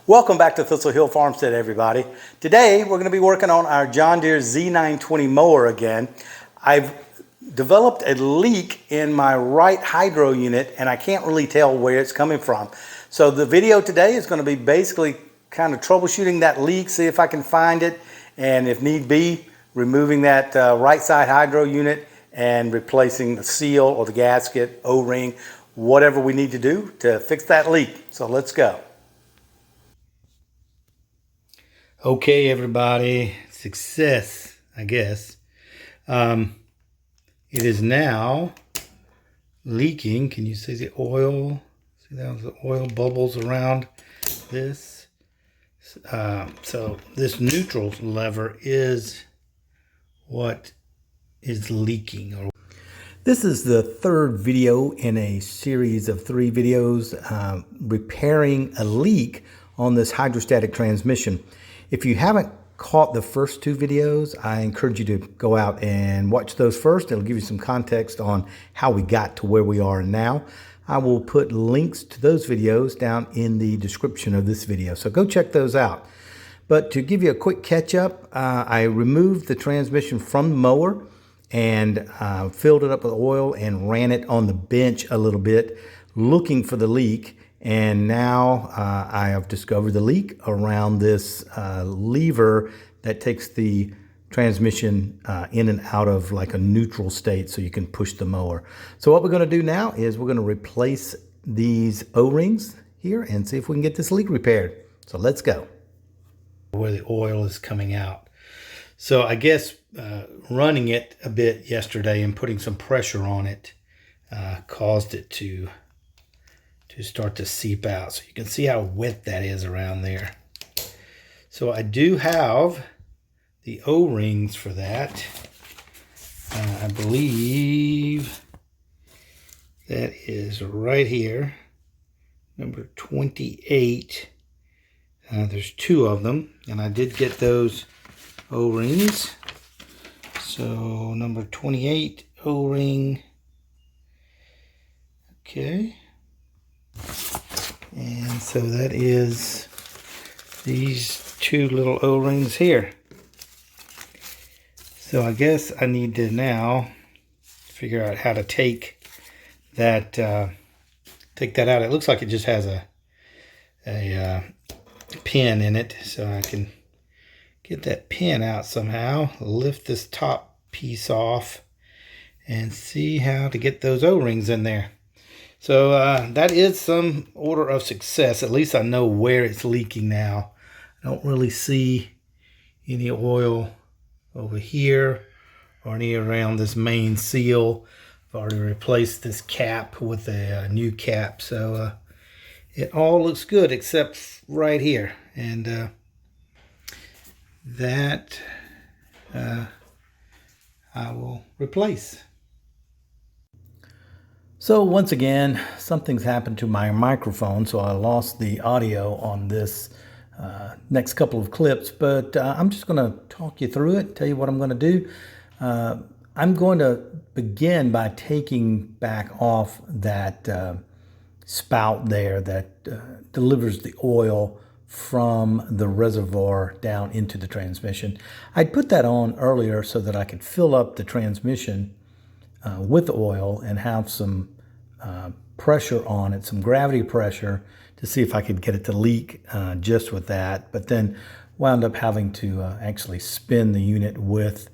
Welcome back to Thistle Hill Farmstead, everybody. Today we're going to be working on our John Deere Z920 mower again. I've developed a leak in my right hydro unit and I can't really tell where it's coming from. So the video today is going to be basically kind of troubleshooting that leak, see if I can find it, and if need be, removing that right side hydro unit and replacing the seal or the gasket, O-ring, whatever we need to do to fix that leak. So let's go. Okay, everybody, success, I guess. It is now leaking. Can you see the oil? See that, the oil bubbles around this. So this neutral lever is what is leaking. This is the third video in a series of 3 videos repairing a leak on this hydrostatic transmission. If you haven't caught the first 2 videos, I encourage you to go out and watch those first. It'll give you some context on how we got to where we are now. I will put links to those videos down in the description of this video, so go check those out. But to give you a quick catch up, I removed the transmission from the mower and filled it up with oil and ran it on the bench a little bit, looking for the leak. And now I have discovered the leak around this lever that takes the transmission in and out of like a neutral state so you can push the mower. So what we're going to do now is we're going to replace these O-rings here and see if we can get this leak repaired. So let's go. Where the oil is coming out. So I guess running it a bit yesterday and putting some pressure on it caused it to start to seep out. So you can see how wet that is around there. So I do have the O-rings for that. I believe that is right here, number 28. There's 2 of them, and I did get those O-rings. So number 28 O-ring. Okay. And so that is these 2 little O-rings here. So I guess I need to now figure out how to take that out. It looks like it just has a pin in it, so I can get that pin out somehow, lift this top piece off, and see how to get those O-rings in there. So that is some order of success. At least I know where it's leaking now. I don't really see any oil over here or any around this main seal. I've already replaced this cap with a new cap. So it all looks good except right here. And that I will replace. So once again, something's happened to my microphone, so I lost the audio on this next couple of clips, but I'm just going to talk you through it, tell you what I'm going to do. I'm going to begin by taking back off that spout there that delivers the oil from the reservoir down into the transmission. I'd put that on earlier so that I could fill up the transmission with oil and have some pressure on it, some gravity pressure, to see if I could get it to leak just with that, but then wound up having to actually spin the unit with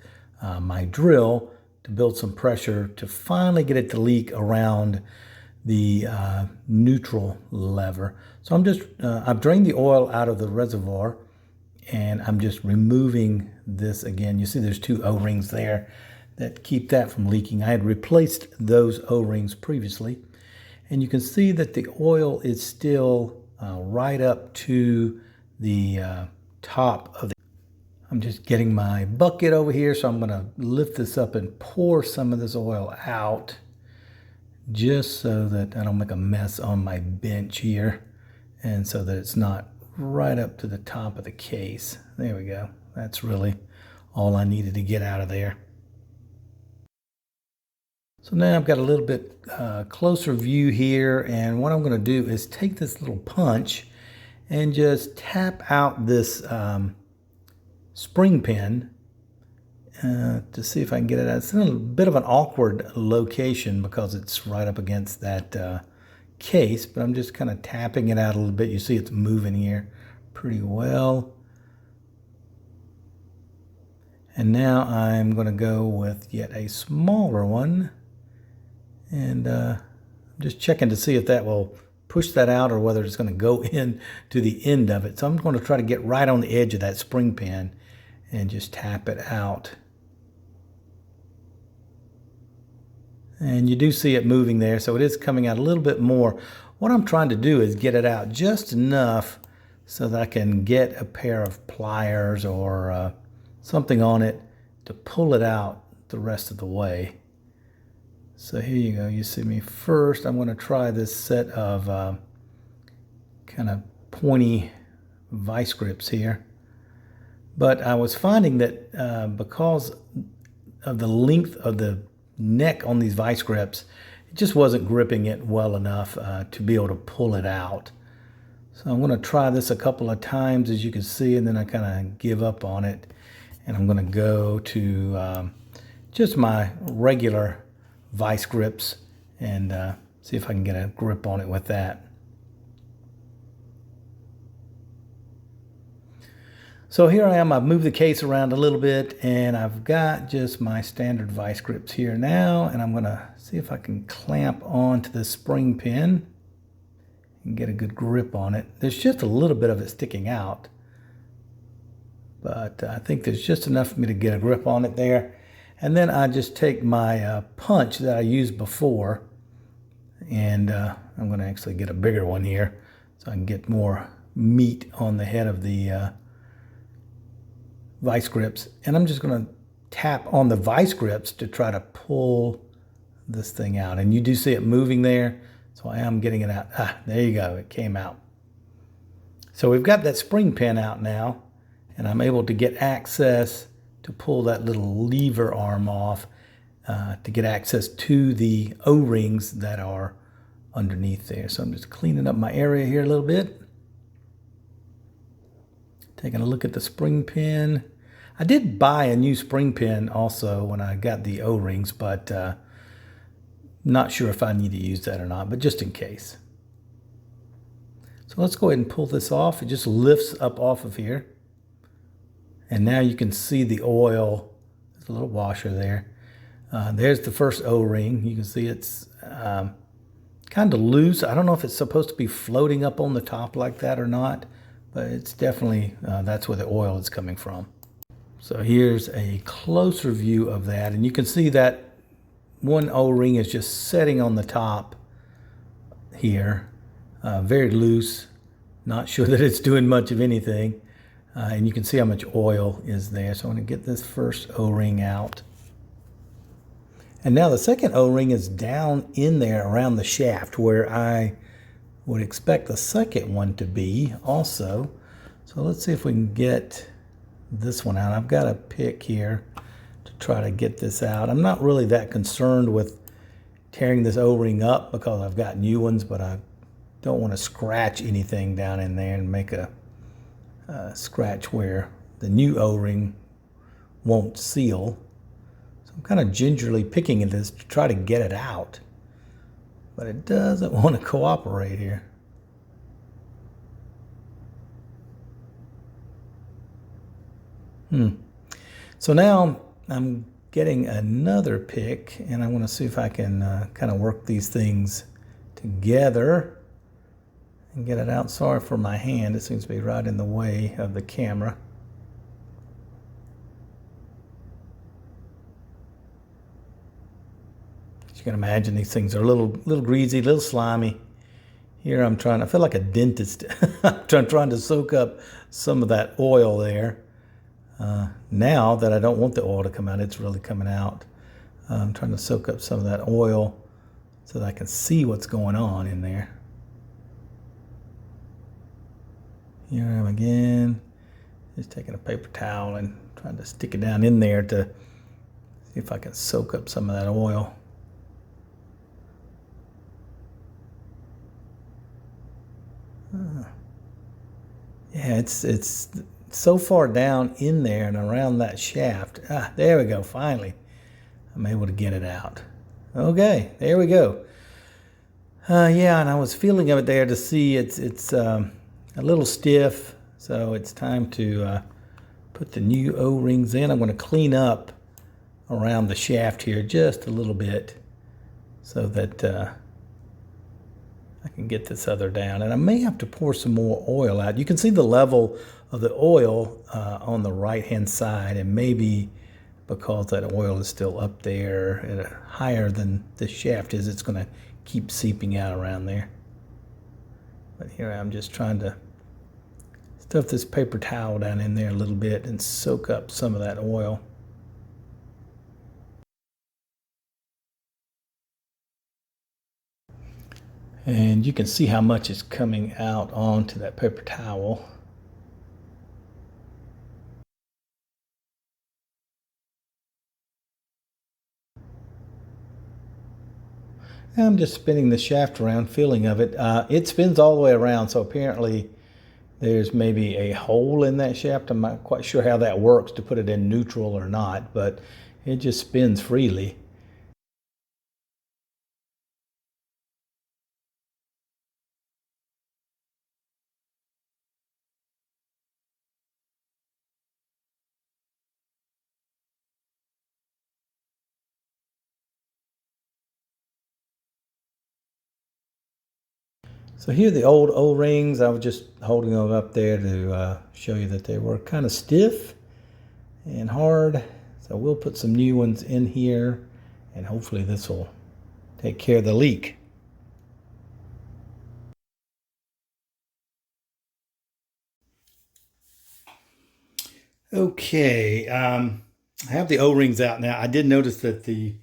my drill to build some pressure to finally get it to leak around the neutral lever. So I've drained the oil out of the reservoir and I'm just removing this again. You see there's 2 O-rings there that keep that from leaking. I had replaced those O-rings previously, and you can see that the oil is still right up to the top of the... I'm just getting my bucket over here, so I'm going to lift this up and pour some of this oil out just so that I don't make a mess on my bench here, and so that it's not right up to the top of the case. There we go. That's really all I needed to get out of there. So now I've got a little bit closer view here, and what I'm going to do is take this little punch and just tap out this spring pin to see if I can get it out. It's in a bit of an awkward location because it's right up against that case, but I'm just kind of tapping it out a little bit. You see it's moving here pretty well. And now I'm going to go with yet a smaller one, and I'm just checking to see if that will push that out or whether it's going to go in to the end of it. So I'm going to try to get right on the edge of that spring pin and just tap it out. And you do see it moving there, so it is coming out a little bit more. What I'm trying to do is get it out just enough so that I can get a pair of pliers or something on it to pull it out the rest of the way. So here you go. You see me first. I'm going to try this set of kind of pointy vice grips here. But I was finding that because of the length of the neck on these vice grips, it just wasn't gripping it well enough to be able to pull it out. So I'm going to try this a couple of times, as you can see, and then I kind of give up on it. And I'm going to go to just my regular vice grips and see if I can get a grip on it with that. So here I am. I've moved the case around a little bit, and I've got just my standard vice grips here now, and I'm going to see if I can clamp onto the spring pin and get a good grip on it. There's just a little bit of it sticking out, but I think there's just enough for me to get a grip on it there. And then I just take my punch that I used before, and I'm going to actually get a bigger one here so I can get more meat on the head of the vice grips. And I'm just going to tap on the vice grips to try to pull this thing out. And you do see it moving there, so I am getting it out. Ah, there you go. It came out. So we've got that spring pin out now, and I'm able to get access to pull that little lever arm off to get access to the O-rings that are underneath there. So I'm just cleaning up my area here a little bit. Taking a look at the spring pin. I did buy a new spring pin also when I got the O-rings, but not sure if I need to use that or not, but just in case. So let's go ahead and pull this off. It just lifts up off of here. And now you can see the oil. There's a little washer there. There's the first O-ring. You can see it's kind of loose. I don't know if it's supposed to be floating up on the top like that or not, but it's definitely, that's where the oil is coming from. So here's a closer view of that. And you can see that one O-ring is just setting on the top here. Very loose. Not sure that it's doing much of anything. And you can see how much oil is there. So I'm going to get this first O-ring out. And now the second O-ring is down in there around the shaft where I would expect the second one to be also. So let's see if we can get this one out. I've got a pick here to try to get this out. I'm not really that concerned with tearing this O-ring up because I've got new ones, but I don't want to scratch anything down in there and make a scratch where the new O-ring won't seal. So I'm kind of gingerly picking at this to try to get it out, but it doesn't want to cooperate here. So now I'm getting another pick, and I want to see if I can kind of work these things together and get it out. Sorry for my hand. It seems to be right in the way of the camera. As you can imagine, these things are a little greasy, a little slimy. Here I feel like a dentist. I'm trying to soak up some of that oil there. Now that I don't want the oil to come out, it's really coming out. I'm trying to soak up some of that oil so that I can see what's going on in there. Here I am again, just taking a paper towel and trying to stick it down in there to see if I can soak up some of that oil. Yeah, it's so far down in there and around that shaft. Ah, there we go, finally. I'm able to get it out. Okay, there we go. Yeah, and I was feeling of it there to see it's a little stiff, so it's time to put the new O-rings in. I'm going to clean up around the shaft here just a little bit so that I can get this other down. And I may have to pour some more oil out. You can see the level of the oil on the right-hand side, and maybe because that oil is still up there at higher than the shaft is, it's going to keep seeping out around there. But here I'm just trying to stuff this paper towel down in there a little bit and soak up some of that oil. And you can see how much is coming out onto that paper towel. And I'm just spinning the shaft around, feeling of it. It spins all the way around, so apparently there's maybe a hole in that shaft. I'm not quite sure how that works to put it in neutral or not, but it just spins freely. So here are the old O-rings. I was just holding them up there to show you that they were kind of stiff and hard. So we'll put some new ones in here, and hopefully this will take care of the leak. Okay, I have the O-rings out now. I did notice that the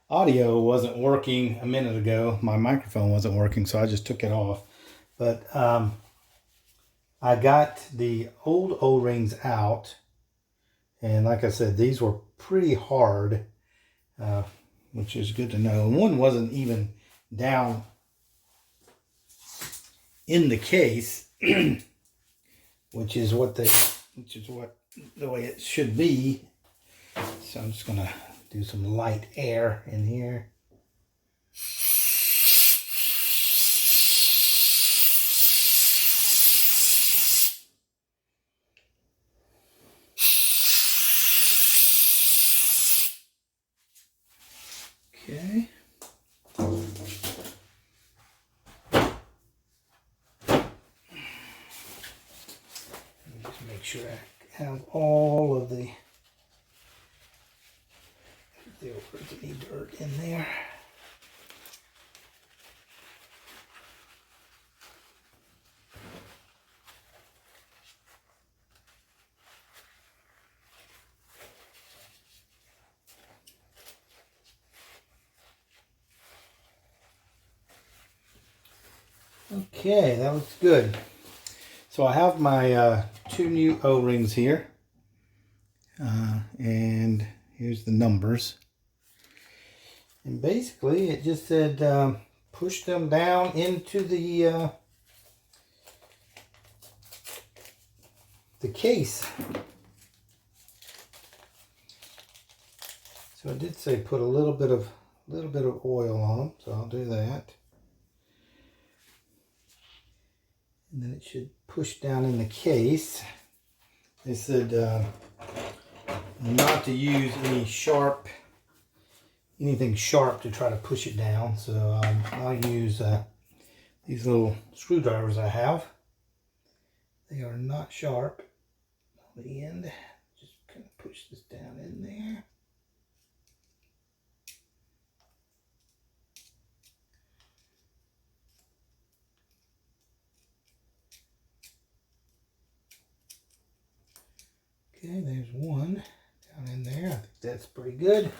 audio wasn't working a minute ago. My microphone wasn't working, so I just took it off. But I got the old O-rings out, and like I said, these were pretty hard, which is good to know. And one wasn't even down in the case, which is what the way it should be. So I'm just gonna do some light air in here. Okay. Just make sure I have all of the any dirt in there. Okay, that looks good. So I have my two new O-rings here, and here's the numbers. And basically, it just said push them down into the case. So it did say put a little bit of oil on them, so I'll do that. And then it should push down in the case. They said not to use anything sharp to try to push it down. So I'll use these little screwdrivers I have. They are not sharp on the end. Just kind of push this down in there. Okay, there's one down in there. I think that's pretty good.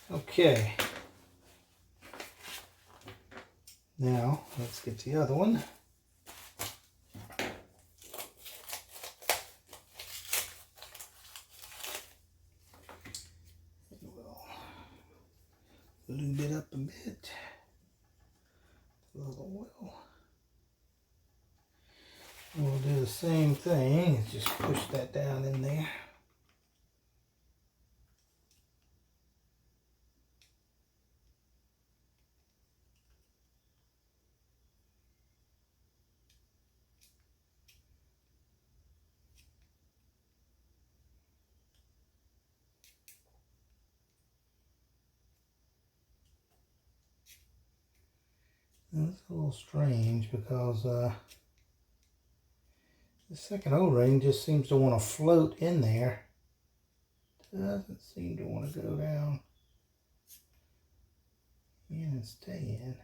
Okay. Now, let's get the other one. We'll lube it up a bit. A little oil. We'll do the same thing. Just push that down in there. That's a little strange because the second O-ring just seems to want to float in there. Doesn't seem to want to go down in and stay in.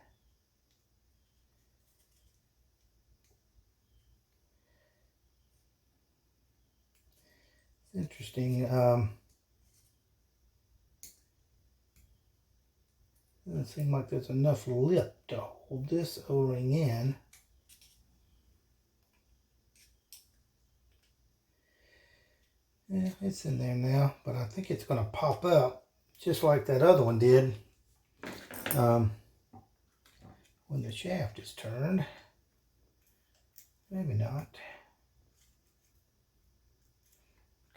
It's interesting. Doesn't seem like there's enough lip to hold this O-ring in. Yeah, it's in there now, but I think it's going to pop up just like that other one did when the shaft is turned. Maybe not.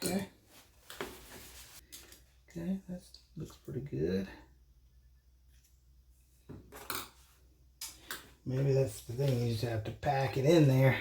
Okay. Okay, that looks pretty good. Maybe that's the thing, you just have to pack it in there.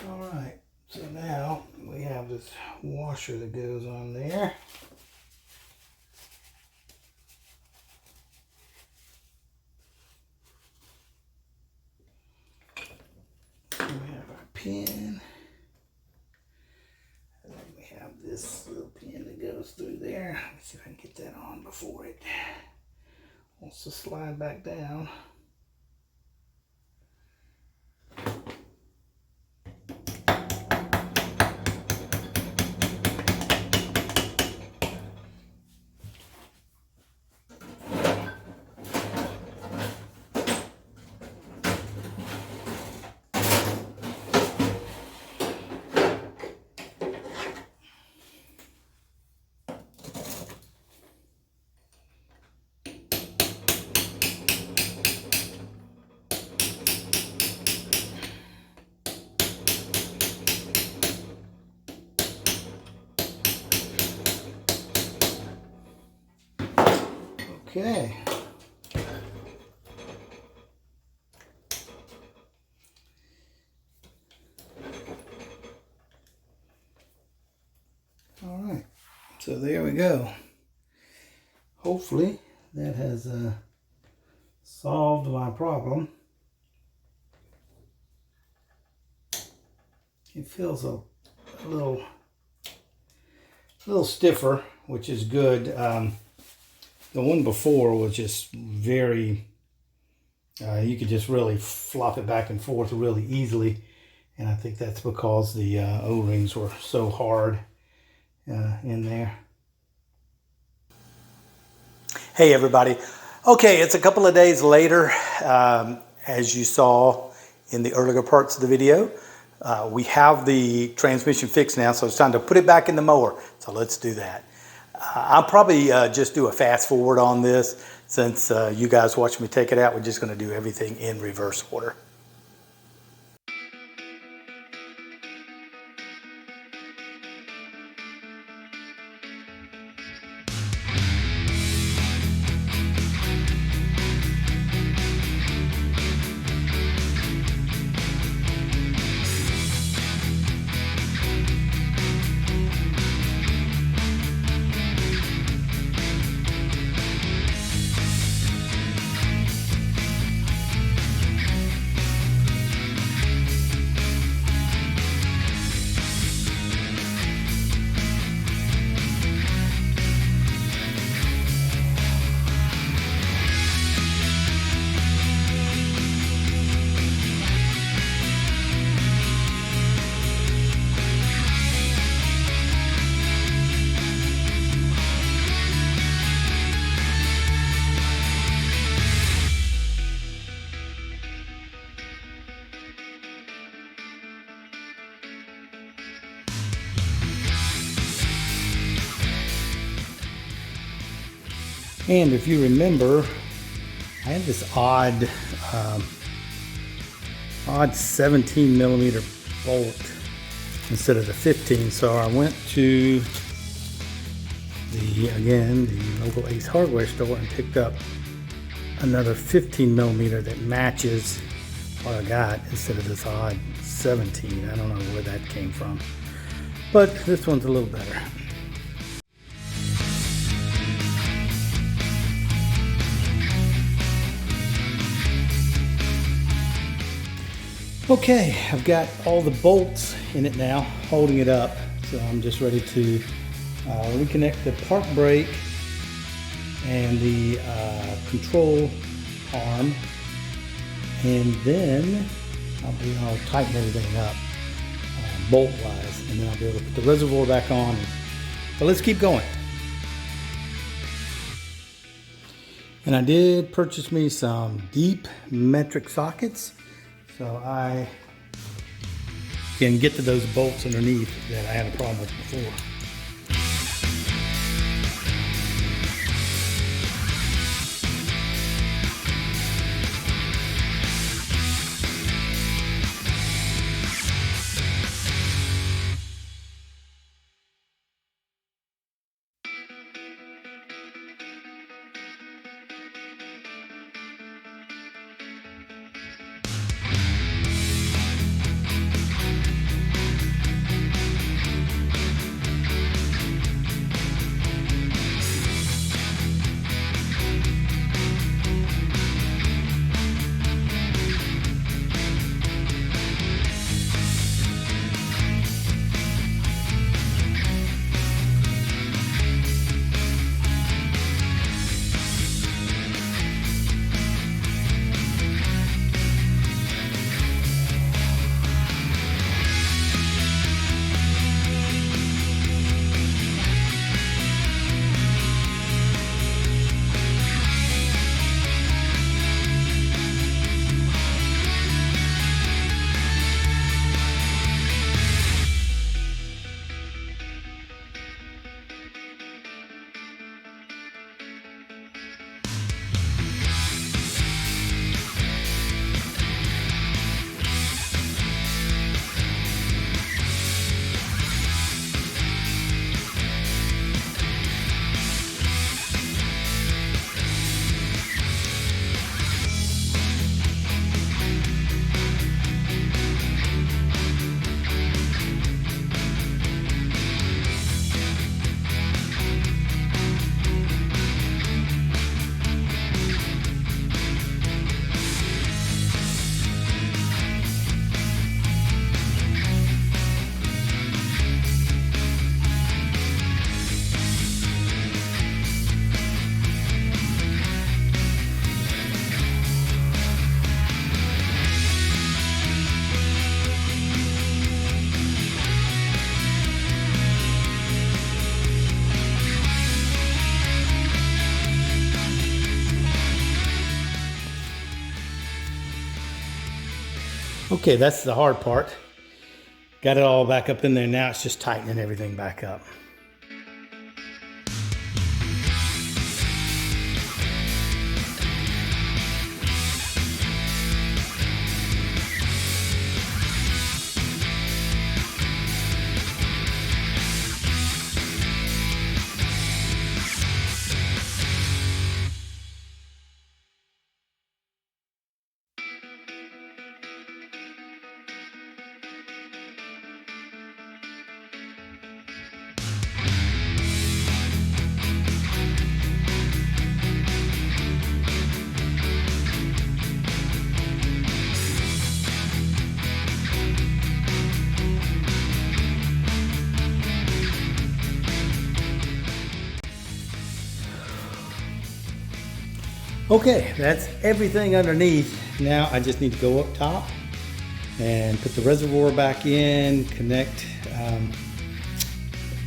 Alright, so now we have this washer that goes on there. We have our pin. And then we have this little pin that goes through there. Let's see if I can get that on before it wants to slide back down. Okay. All right. So there we go. Hopefully that has solved my problem. It feels a little stiffer, which is good. The one before was just very, you could just really flop it back and forth really easily. And I think that's because the O-rings were so hard in there. Hey everybody. Okay, it's a couple of days later. As you saw in the earlier parts of the video, we have the transmission fixed now, so it's time to put it back in the mower. So let's do that. I'll probably just do a fast forward on this since you guys watch me take it out. We're just going to do everything in reverse order. And if you remember, I had this odd 17 millimeter bolt instead of the 15. So I went to the local Ace Hardware store and picked up another 15 millimeter that matches what I got instead of this odd 17. I don't know where that came from, but this one's a little better. Okay, I've got all the bolts in it now, holding it up. So I'm just ready to reconnect the park brake and the control arm. And then I'll tighten everything up bolt wise, and then I'll be able to put the reservoir back on. But let's keep going. And I did purchase me some deep metric sockets, so I can get to those bolts underneath that I had a problem with before. Okay, that's the hard part. Got it all back up in there. Now it's just tightening everything back up. Okay, that's everything underneath. Now I just need to go up top and put the reservoir back in, connect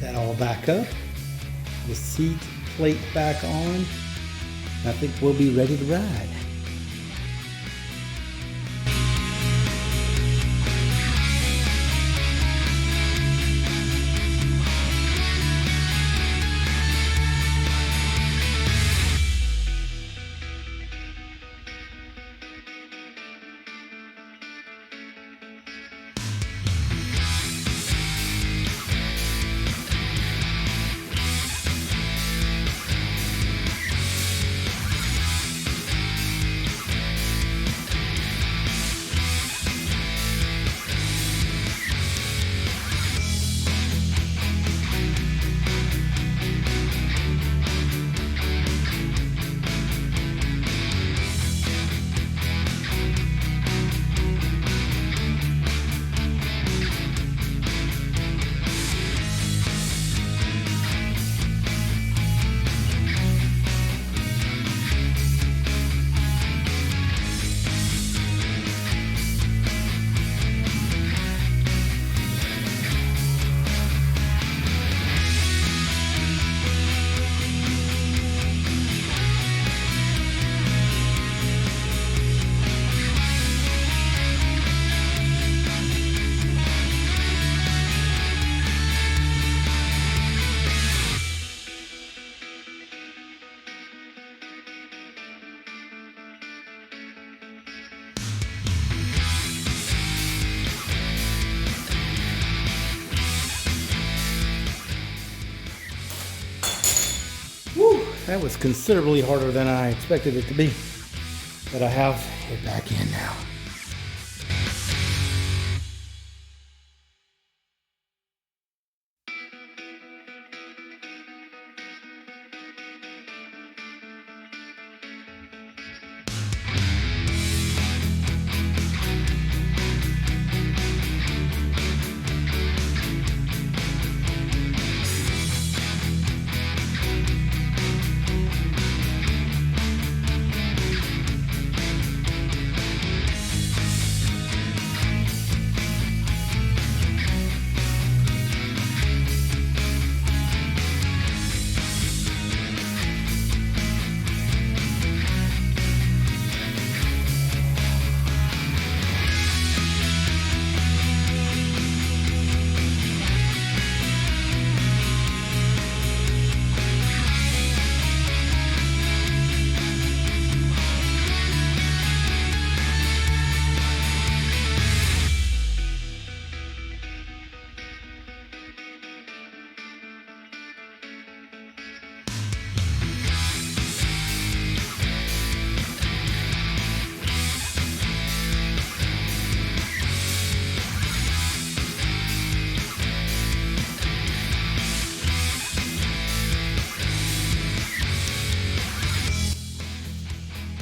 that all back up, the seat plate back on. I think we'll be ready to ride. That was considerably harder than I expected it to be, but I have it back in now.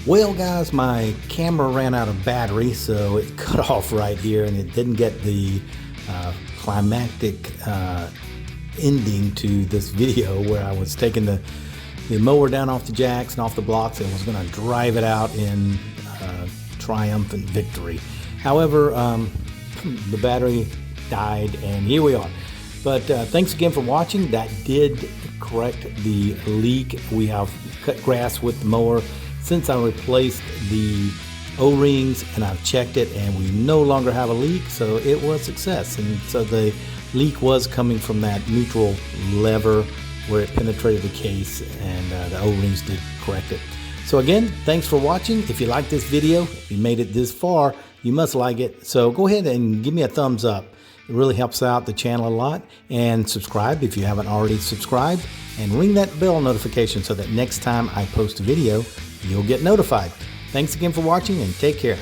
Well guys, my camera ran out of battery, so it cut off right here and it didn't get the climactic ending to this video where I was taking the mower down off the jacks and off the blocks and was going to drive it out in triumphant victory. However, the battery died and here we are. But thanks again for watching. That did correct the leak. We have cut grass with the mower. Since I replaced the O-rings, and I've checked it, and we no longer have a leak, so it was a success. And so the leak was coming from that neutral lever where it penetrated the case, and the O-rings did correct it. So again, thanks for watching. If you like this video, if you made it this far, you must like it. So go ahead and give me a thumbs up. It really helps out the channel a lot. And subscribe if you haven't already subscribed. And ring that bell notification so that next time I post a video, you'll get notified. Thanks again for watching, and take care.